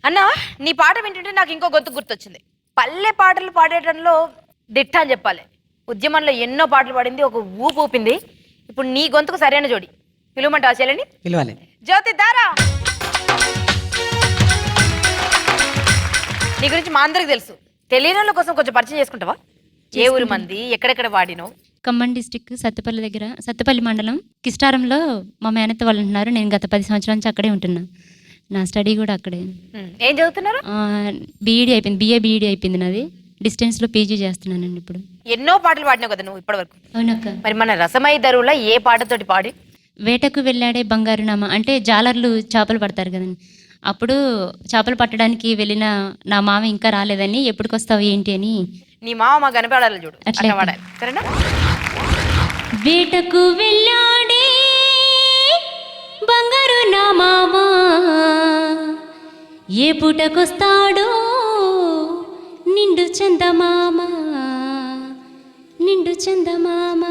అన్న నీ పాట వింటుంటే నాకు ఇంకో గొంతు గుర్తొచ్చింది. పల్లె పాటలు పాడేటంలో దిట్ట అని చెప్పాలి. ఉద్యమంలో ఎన్నో పాటలు పాడింది, ఒక ఊపు ఊపింది. ఇప్పుడు నీ గొంతుకు సరైన జోడి. పిలువమంటావా చెల్లని? పిలవాలి. జ్యోతి దారా. నీ గురించి మా అందరికి తెలుసు, తెలియని వాళ్ళ కోసం కొంచెం పరిచయం చేసుకుంటావా? ఏ ఊరు మంది, ఎక్కడెక్కడ వాడినావు? ఖమ్మం డిస్టిక్ సత్తుపల్లి దగ్గర, సత్తుపల్లి మండలం కిస్టారంలో మా మేనత్త వాళ్ళు ఉంటున్నారు. నేను గత 10 సంవత్సరాల నుంచి అక్కడే ఉంటున్నా. నా స్టడీ కూడా అక్కడే. ఏం చదువుతున్నారు? బీఈడీ అయిపోయింది, బీఈడీ అయిపోయింది నాది. డిస్టెన్స్లో పీజీ చేస్తున్నానండి ఇప్పుడు. ఎన్నో పాటలు పాడినావు కదా నువ్వు ఇప్పటివరకు. అవునక్క. మరి మన రసమై దరువులో ఏ పాటతోటి పాడి? వేటకు వెళ్ళాడే బంగారు నామ అంటే జాలర్లు చేపలు పడతారు కదండి. అప్పుడు చేపలు పట్టడానికి వెళ్ళిన నా మామ ఇంకా రాలేదని ఎప్పటికొస్తావు ఏంటి అని నీ మామ మా కనపడాలి చూడు, అట్లా పాడాలి. సరేనా? వేటకు వెళ్ళాడే బంగారు నా మామ ఏ పూటకొస్తాడో నిండు చందమామ, నిండు చందమామ.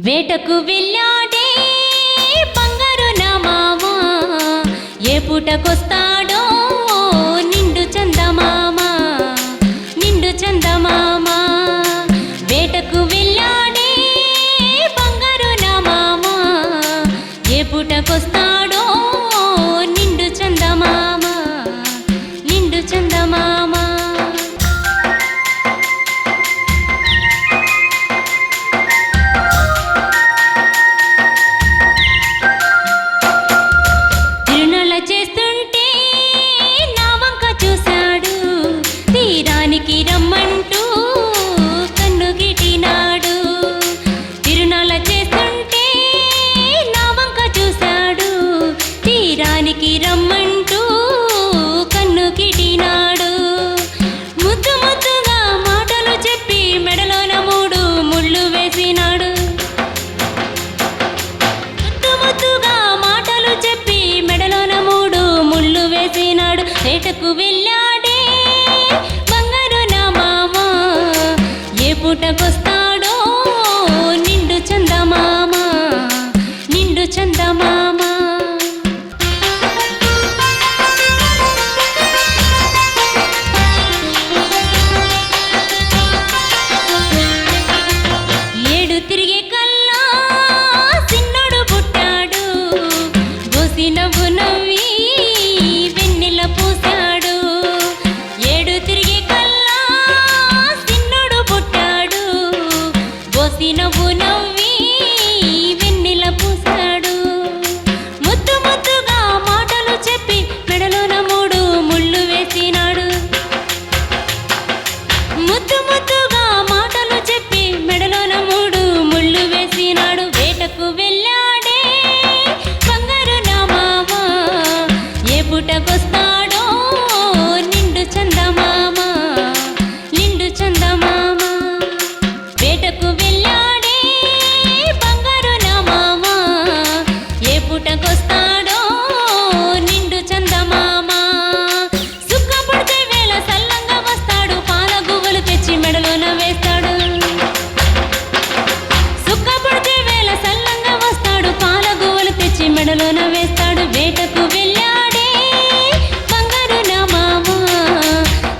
వేటకు వెళ్ళాడే బంగారు నా మామ ఏ పూటకొస్తాడో నిండు చందమామ, నిండు చందమామ. వేటకు వెళ్ళాడే బంగారు నా మామ ఏ పూటకొస్తాడో నిండు చందమామ, నిండు చందమామ. తిరునల చేస్తుంటే నా వంక చూశాడు, తీరానికి రమ్మంటూ కన్ను గిటినాడు. తిరునల చేస్తుంటే నా వంక చూశాడు, తీరానికి రమ్మంటూ కన్ను గిటినాడు. ముద్దు ముద్దుగా మాటలు చెప్పి మెడలోన 3 ముళ్ళు వేసినాడు. ముద్దు ముద్దుగా మాటలు చెప్పి మెడలోన 3 ముళ్ళు వేసినాడు. వేటకు వెళ్ళాడే బంగారు నా మామ ఏ పూటకొస్తాడో నిండు చందమామ, నిండు చందమామ. ఏడు తిరిగే కల్లా సిన్నోడు పుట్టాడు, గోసి నవ్వు నవ్వి వెన్నెల పూసాడు. ఏడు తిరిగే కల్లా సిన్నోడు పుట్టాడు, గోసి నవ్వు నవ్వి వెన్నెల పూసాడు. ముద్దు ముద్దుగా మాటలు చెప్పి మెడలోన 3 ముళ్ళు వేసినాడు. ముద్దు ముద్దుగా మాటలు చెప్పి మెడలోన 3 ముళ్ళు వేసినాడు. వేటకు వెళ్ళాడే బంగారు నా మామ ఏ పూటకొస్తాడో నిండు చందమామ, నిండు చందమామ. వేటకు వెళ్ళాడే బంగారు నా మామ ఏ పూటకొస్తాడో నిండు చందమామ. సుక్క పడితే వేళ సల్లంగా వస్తాడు, పాల గువ్వలు తెచ్చి మెడలోన వేస్తాడు. సుక్క పడితే వేళ సల్లంగా వస్తాడు, పాల గువ్వలు తెచ్చి మెడలోన వేస్తాడు. వేటకు వెళ్ళాడే బంగారు నా మామ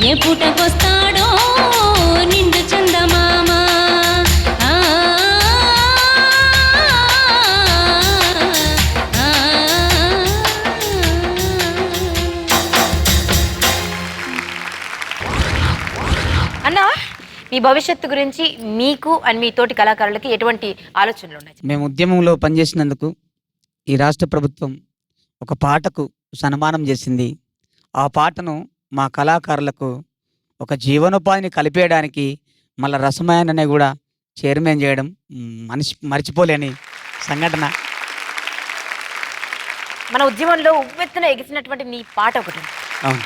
ఏ పూటకొస్తాడో నిండు చందమామ. ఆ, ఆ, ఆ. అన్న మీ భవిష్యత్తు గురించి మీకు అండ్ మీ తోటి కళాకారులకి ఎటువంటి ఆలోచనలు ఉన్నాయి? మేము ఉద్యమంలో పనిచేసినందుకు ఈ రాష్ట్ర ప్రభుత్వం ఒక పాటకు సన్మానం చేసింది. ఆ పాటను మా కళాకారులకు ఒక జీవనోపాధిని కలిపేయడానికి మళ్ళీ రసమయాన్ని కూడా చైర్మన్ చేయడం మర్చిపోలేని సంఘటన. మన ఉద్యమంలో ఉవ్వెత్తున ఎగిసినటువంటి నీ పాట ఒకటి ఉంది. అవును.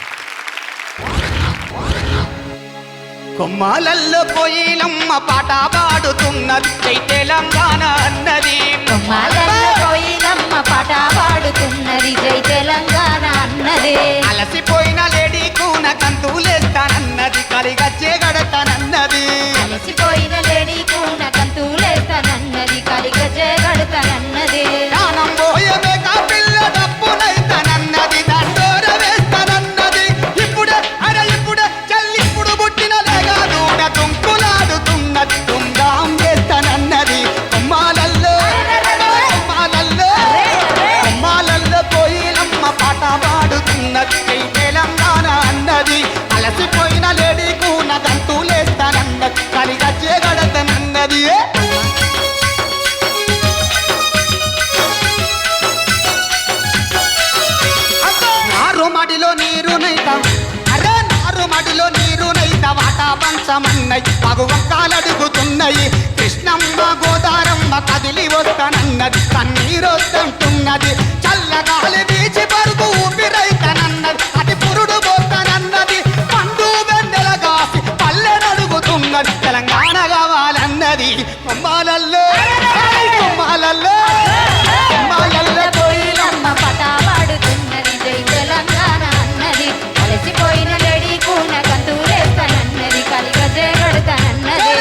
కొమ్మాలల్లో కోయిలమ్మ పాట పాడుతున్నది, జై తెలంగాణ అన్నది. కొమ్మాలల్లో కోయిలమ్మ పాట పాడుతున్నది, జై తెలంగాణ అన్నదే. అలసిపోయిన లేడీ కూన కంతులేస్తానన్నది, కలిగచ్చే గడతానన్నది. అలసిపోయిన లేడీ కూన కంతులేస్తానన్నది, కలిగచ్చే గడతానన్నదే. దానం పోయే మేక పిల్ల తప్పునైతానన్నది, దండోర వేస్తాన పంచమన్నయి మగువంకాలడుగుతున్నాయి కృష్ణమ్మ గోదారమ్మ కదిలి వస్తానన్నది కన్నీరొద్దంటున్నది చల్లగాలి బీచి పరుగు ఊపిరైతనన్నది అది పురుడు పోతానన్నది పండు వెన్నెలగాసి పల్లెనడుగుతున్నది తెలంగాణ కావాలన్నది కొమ్మాలల్లో కొమ్మాలల్లో కొమ్మాలల్లో కోయిలమ్మ పాట పాడుతున్నది జై తెలంగాణ అన్నది అలసిపోయిన లేడీ కూన కంతులేస్తానన్నది కలిగజే కడతానన్నది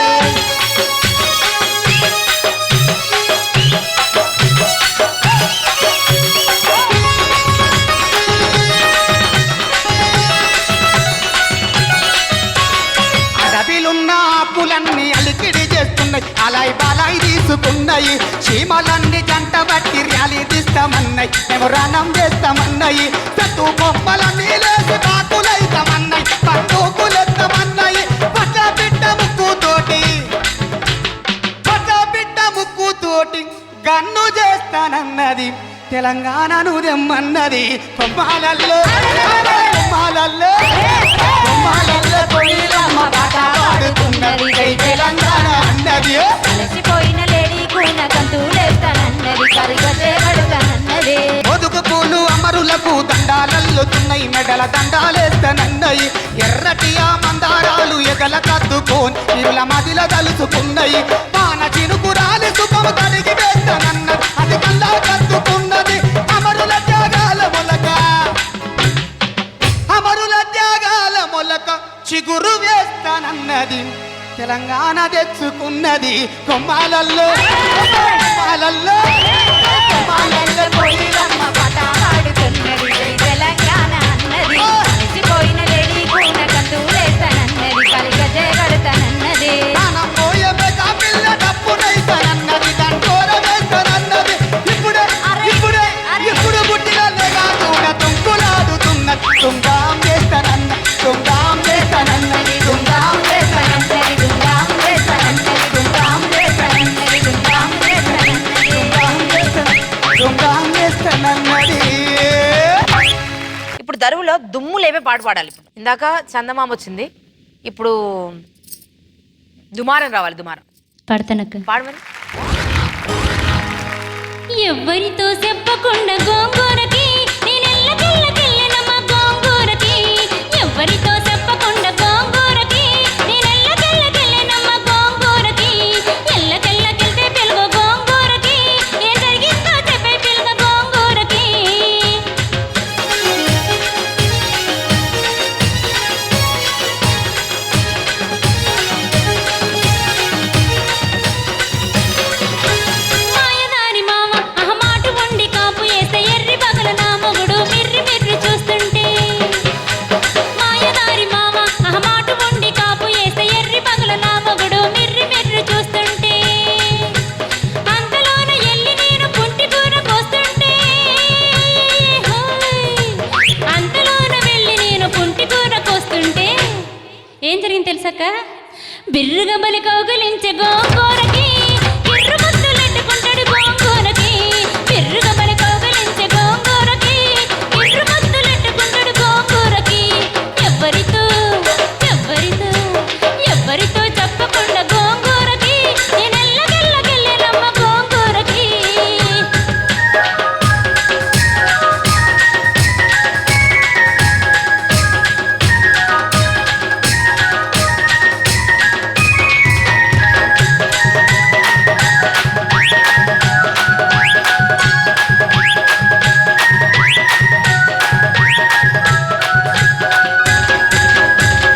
అడవిలున్న ఆకులన్నీ అలికిడి చేస్తున్నాయి అలాయ్ బాలాయి తీసుకున్నాయి చీమలన్నీ జంట బట్టి ర్యాలీ తీస్తామన్నాయి మేము రణం చేస్తామన్నాయి సత్తు బొమ్మలన్నీ లేసి బాకులైతామన్నాయి పండుకులెత్తామన్నాయి పట్ల బిడ్డ ముక్కుతోటి గన్ను చేస్తానన్నది తెలంగాణను దెమ్మన్నది కొమ్మాలల్లో కొమ్మాలల్లో కొమ్మాలల్లో కోయిలమ్మ పాట పాడుతున్నది జై తెలంగాణ అన్నది అలసిపోయిన లేడీ కూన కంతులేస్తానన్నది కలిగజే కడతానన్నది పొదుగు పూలు అమరులకు దండాలల్లుతున్నాయి మెడల దండాలేస్తానన్నాయి ఎర్రటి ఆ మందారాలు ఎగల కద్దుకోని ఇవుల మదిల తలుచుకున్నాయి పాన చినుకురాలి సుఖము కడిగి వేస్తానన్నది అది కల్లా కద్దుకున్నది అమరుల త్యాగాల మొలక అమరుల త్యాగాల మొలక చిగురు వేస్తానన్నది తెలంగాణ తెచ్చుకున్నది కొమ్మాలల్లో కొమ్మాలల్లో కొమ్మాలల్లో కోయిలమ్మ పాట పాడుతున్నది జై తెలంగాణ అన్నది అలసిపోయిన లేడీ కూన కంతులేస్తానన్నది కలిగజే కడతానన్నది ప్రాణం పోయమే కాపిల్ల డప్పునైతానన్నది దండోర వేస్తానన్నది ఇప్పుడే ఇప్పుడే ఇప్పుడు పుట్టినగా చూడ తుంకులాడుతున్నది తుంగాం చేస్తానన్న తుంగాం చేస్తానన్నది తుంగాం చేస్తానన్నది తుంగాం చేస్తానన్నది తుంగాం చేస్తానన్నది తుంగాం చేస్తానన్నది తుంగాం చేస్తానన్నది ఇప్పుడు దరువులో దుమ్ము లేవే పాట పాడాలి. ఇందాక చందమామ వచ్చింది, ఇప్పుడు దుమారం రావాలి. దుమారం పడతానక్క. పాడు మరి. ఎవ్వరితో చెప్పకుండా గోంగూరకి నేనెల్లకెళ్ళకెళ్ళినమ్మ గోంగూరకి ఎవ్వరితో చెప్పకుండా గోంగూరకి నేనెల్లకెళ్ళకెళ్ళినమ్మ గోంగూరకి ఎల్లకెళ్ళకెళ్తే పిలుగు గోంగూరకి ఏం జరిగిందో చెప్పే పిలుగు గోంగూరకి మాయదారి మామ అహమాటు వండి కాపు వేస్తే ఎర్రి పగల నా మొగుడు మిర్రి మిర్రి చూస్తుంటే మాయదారి మామ అహమాటు వండి కాపు వేస్తే ఎర్రి పగల నా మొగుడు మిర్రి మిర్రి చూస్తుంటే అంతలోన ఎల్లి నేను పుంటి కూర కోస్తుంటే అంతలోన వెళ్ళి నేను పుంటి కూర కోస్తుంటే ఏం జరిగింది తెలుసక్క? బిర్రుగా బలి కౌగలించే గోంగూరకి బిర్రు ముద్దులెట్టుకుంటాడు గోంగూరకి బిర్రుగా బలి కౌగలించే గోంగూరకి బిర్రు ముద్దులెట్టుకుంటాడు గోంగూరకి ఎవ్వరితో ఎవ్వరితో ఎవ్వరితో చెప్పకుండా గోంగూరకి నేనెల్లకెళ్ళకెళ్ళేనమ్మ గోంగూరకి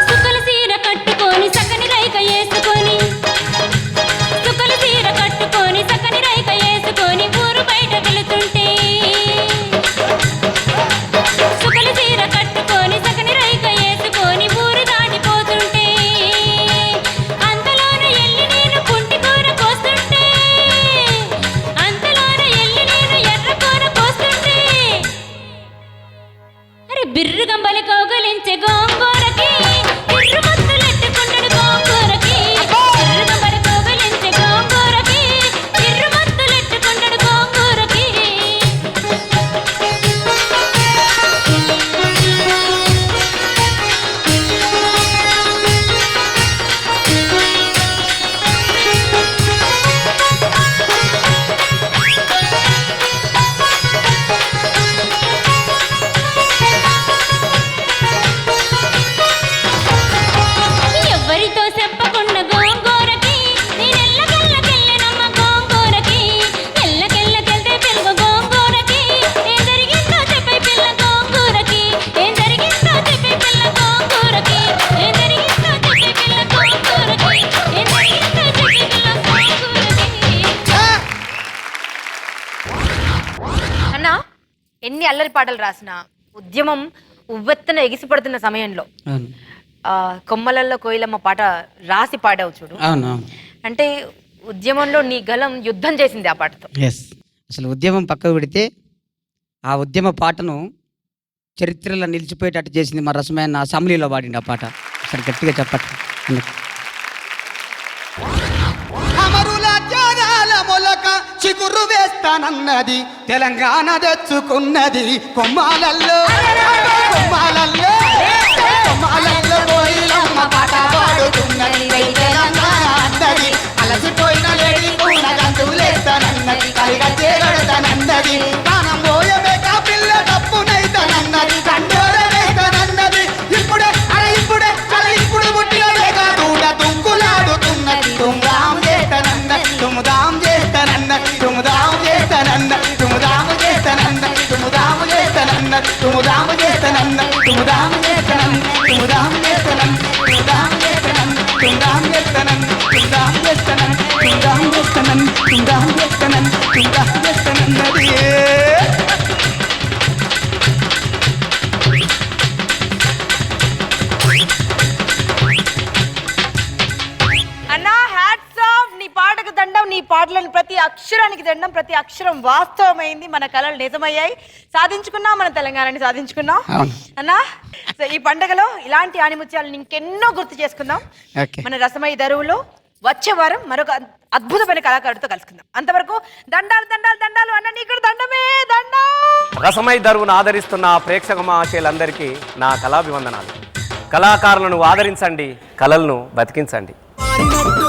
సుకల సీర కట్టుకొని సకని రైక వేసుకొని సుకల సీర కట్టుకొని సకని రైక వేసుకొని ఊరు బయట వెళుతుంటే సుకల సీర కట్టుకొని సకని రైక వేసుకొని ఊరు దాటిపోతుంటే అంతలోన ఎల్లి నేను పుంటి కూర కోస్తుంటే అంతలోన ఎల్లి నేను ఎర్ర కూర కోస్తుంటే అరే బిర్రు గంబలి కౌగలించే గోంగూరకి బిర్రు మత్తులెట్టుకుంటాడు గోంగూరకి బిర్రు గంబలి కౌగలించే గోంగూరకి బిర్రు మత్తులెట్టుకుంటాడు గోంగూరకి ఎన్ని అల్లరి పాటలు రాసినా ఉద్యమం ఉవ్వెత్తన ఎగిసిపడుతున్న సమయంలో అవును కొమ్మలల్లో కోయిలమ్మ పాట రాసి పాడావు చూడు. అవును అంటే ఉద్యమంలో నీ గలం యుద్ధం చేసింది ఆ పాటతో. ఎస్. అసలు ఉద్యమం పక్కకు పెడితే ఆ ఉద్యమ పాటను చరిత్రలో నిలిచిపోయేటట్టు చేసింది మా రసమైన అసెంబ్లీలో పాడింది ఆ పాట. అసలు గట్టిగా చెప్పట్లేదు అందుకు. అమరుల త్యాగాల మొలక చిగురు వేస్తానన్నది తెలంగాణ తెచ్చుకున్నది కొమ్మాలల్లో కొమ్మాలల్లో కొమ్మాలల్లో కోయిలమ్మ పాట పాడుతున్నది జై తెలంగాణ అన్నది అలసిపోయిన లేడి పూన గంతులేస్తానన్నది కలిగా చేగడతానన్నది ప్రాణం పోయబేక పిల్ల తప్పునైతానన్నది కండోరవేస్తానన్నది ఇప్పుడే అరే ఇప్పుడే అరే ఇప్పుడు పుట్టిన లేక దూడ తుంకులాడుతున్నది తుమ్దాం చేస్తానన్నది తుమ్దాం చేస్తానన్నది తుమ్దాం చేస్తానన్నది తుమ్దాం చేస్తానన్నది తుమ్దాం చేస్తానన్నది తుమ్దాం చేస్తానన్నది తుమ్దాం చేస్తానన్నది తుమ్దాం చేస్తానన్నది తుమ్దాం చేస్తానన్నది తుమ్దాం చేస్తానన్నది తుమ్దాం చేస్తానన్నది తుమ్దాం చేస్తానన్నది తుమ్దాం చేస్తానన్నది తుమ్దాం చేస్తానన్నది. అన్నా హ్యాట్స్ ఆఫ్. నీ పాటకు దండం, నీ పాటలోని ప్రతి అక్షరానికి దండం. ప్రతి అక్షరం వాస్తవమైంది. మన కళలు నిజమయ్యాయి. సాధించుకున్నాం, మన తెలంగాణని సాధించుకున్నాం అవును. అన్నా. సో ఈ పండగలో ఇలాంటి ఆణిముత్యాలను ఇంకెన్నో గుర్తు చేసుకుందాం. ఓకే. మన రసమయ దరువులో వచ్చే వారం మరొక అద్భుతమైన కళాకారుడితో కలుసుకుందాం. అంతవరకు దండాలు దండాలు దండాలు అన్న, నీకు దండమే దండం. రసమై దరువును ఆదరిస్తున్న ప్రేక్షక మహాశయులందరికీ నా కళాభివందనాలు. కళాకారులను ఆదరించండి, కళలను బతికించండి. పాడినట్టు